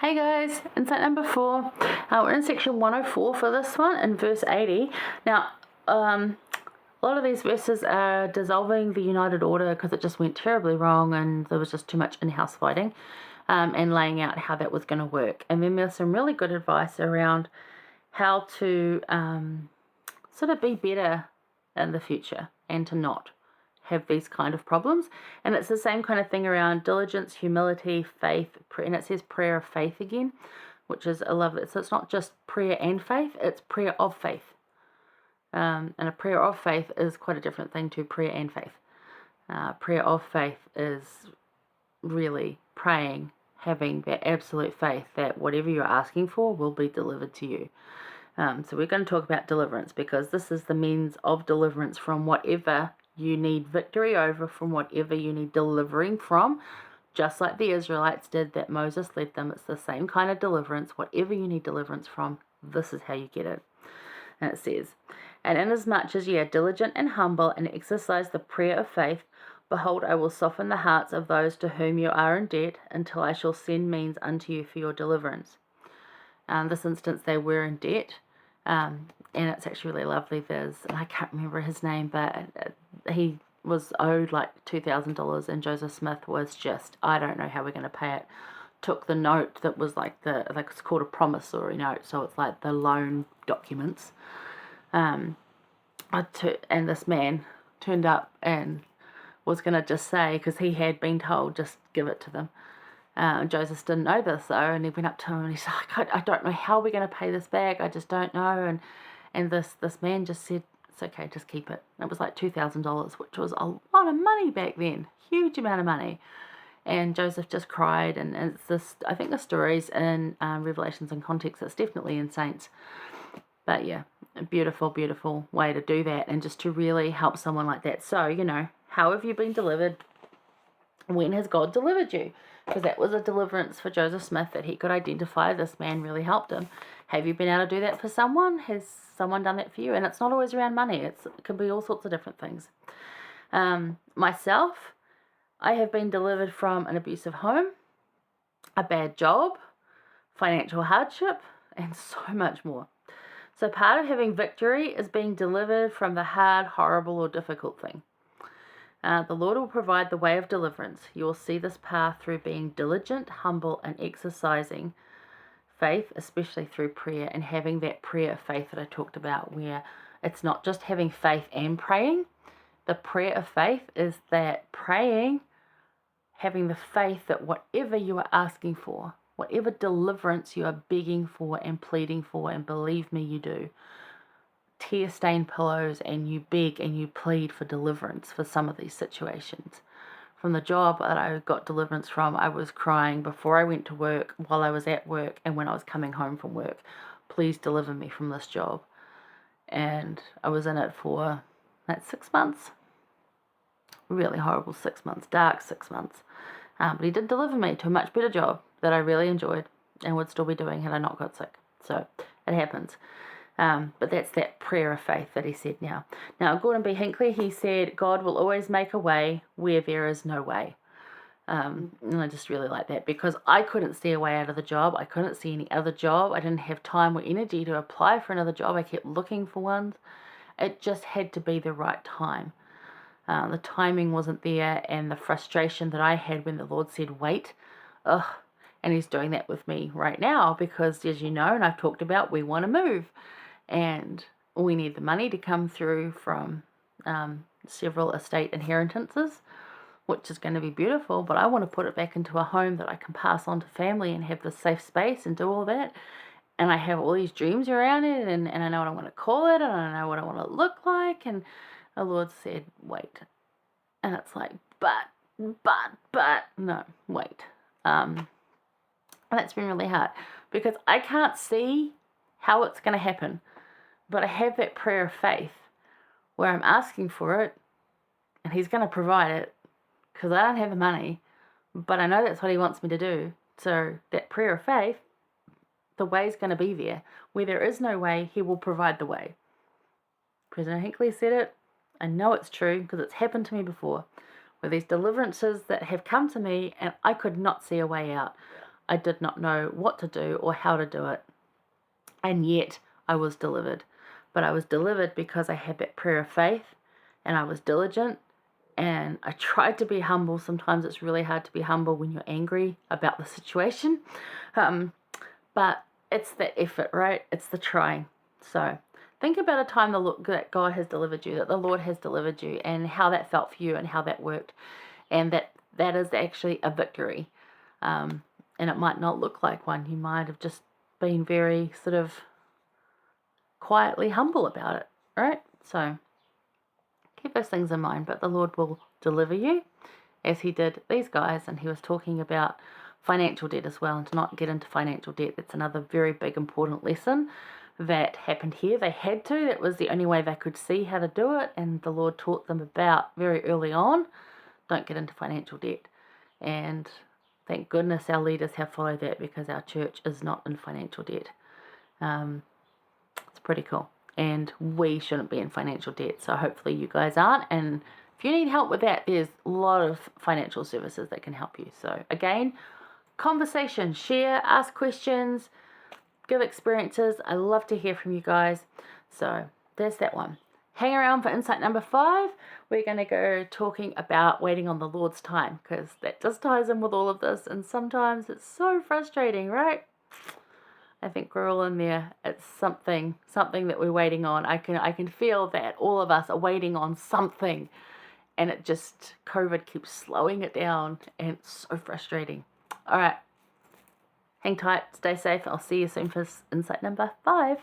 Hey guys, insight number 4. We're in section 104 for this one in verse 80. Now, a lot of these verses are dissolving the united order because it just went terribly wrong and there was just too much in-house fighting, and laying out how that was going to work. And then there's some really good advice around how to sort of be better in the future and to not have these kind of problems. And it's the same kind of thing around diligence, humility, faith, and it says prayer of faith again, which is, I love it. So it's not just prayer and faith, it's prayer of faith. And a prayer of faith is quite a different thing to prayer and faith. Prayer of faith is really praying, having that absolute faith that whatever you're asking for will be delivered to you. So we're going to talk about deliverance because this is the means of deliverance from whatever you need victory over, from whatever you need delivering from, just like the Israelites did that Moses led them. It's the same kind of deliverance. Whatever you need deliverance from, this is how you get it. And it says, "And inasmuch as ye are diligent and humble and exercise the prayer of faith, behold, I will soften the hearts of those to whom you are in debt, until I shall send means unto you for your deliverance." In this instance, they were in debt. And it's actually really lovely. I can't remember his name, but he was owed like $2,000, and Joseph Smith was just, I don't know how we're going to pay it. Took the note that was like it's called a promissory note, so it's like the loan documents. And this man turned up and was going to just say, because he had been told, just give it to them. Joseph didn't know this though, and he went up to him and he's like, I don't know how we're going to pay this back. I just don't know. And this man just said, it's okay, just keep it. And it was like $2,000, which was a lot of money back then, huge amount of money. And Joseph just cried, and it's this. I think the story's in Revelations and context. It's definitely in Saints, but yeah, a beautiful, beautiful way to do that, and just to really help someone like that. So how have you been delivered? When has God delivered you? Because that was a deliverance for Joseph Smith, that he could identify this man really helped him. Have you been able to do that for someone? Has someone done that for you? And it's not always around money. It can be all sorts of different things. Myself, I have been delivered from an abusive home, a bad job, financial hardship, and so much more. So part of having victory is being delivered from the hard, horrible, or difficult thing. The Lord will provide the way of deliverance. You will see this path through being diligent, humble, and exercising faith, especially through prayer, and having that prayer of faith that I talked about, where it's not just having faith and praying. The prayer of faith is that praying, having the faith that whatever you are asking for, whatever deliverance you are begging for and pleading for, and believe me, you do, tear-stained pillows, and you beg and you plead for deliverance for some of these situations. From the job that I got deliverance from, I was crying before I went to work, while I was at work, and when I was coming home from work. Please deliver me from this job. And I was in it for 6 months. Really horrible 6 months, dark 6 months. But he did deliver me to a much better job that I really enjoyed and would still be doing had I not got sick. So it happens. But that's that prayer of faith that he said now. Now, Gordon B. Hinckley, he said, God will always make a way where there is no way. And I just really like that, because I couldn't see a way out of the job. I couldn't see any other job. I didn't have time or energy to apply for another job. I kept looking for ones. It just had to be the right time. The timing wasn't there, and the frustration that I had when the Lord said, wait, and he's doing that with me right now, because as you know, and I've talked about, we want to move. And we need the money to come through from several estate inheritances, which is going to be beautiful, but I want to put it back into a home that I can pass on to family and have the safe space and do all that. And I have all these dreams around it, and I know what I want to call it, and I know what I want to look like. And the Lord said, wait. And it's like, but, no, wait. And that's been really hard, because I can't see how it's going to happen. But I have that prayer of faith where I'm asking for it, and he's going to provide it, because I don't have the money, but I know that's what he wants me to do. So that prayer of faith, the way's going to be there. Where there is no way, he will provide the way. President Hinckley said it. I know it's true, because it's happened to me before, where these deliverances that have come to me, and I could not see a way out. I did not know what to do or how to do it. And yet I was delivered. But I was delivered because I had that prayer of faith, and I was diligent, and I tried to be humble. Sometimes it's really hard to be humble when you're angry about the situation. But it's the effort, right? It's the trying. So think about a time that God has delivered you, that the Lord has delivered you, and how that felt for you and how that worked. And that is actually a victory. And it might not look like one. You might have just been very sort of quietly humble about it, right? So keep those things in mind, but the Lord will deliver you as he did these guys. And he was talking about financial debt as well, and to not get into financial debt. That's another very big, important lesson that happened here. They had to. That was the only way they could see how to do it, and the Lord taught them about very early on, don't get into financial debt. And thank goodness our leaders have followed that, because our church is not in financial debt. It's pretty cool. And we shouldn't be in financial debt, so hopefully you guys aren't. And if you need help with that, there's a lot of financial services that can help you. So again, conversation, share, ask questions, give experiences. I love to hear from you guys. So there's that one. Hang around for insight number 5. We're going to go talking about waiting on the Lord's time, because that just ties in with all of this, and sometimes it's so frustrating, right? I think we're all in there. It's something that we're waiting on. I can feel that all of us are waiting on something, and it just, COVID keeps slowing it down, and it's so frustrating. All right, hang tight, stay safe. I'll see you soon for insight number 5.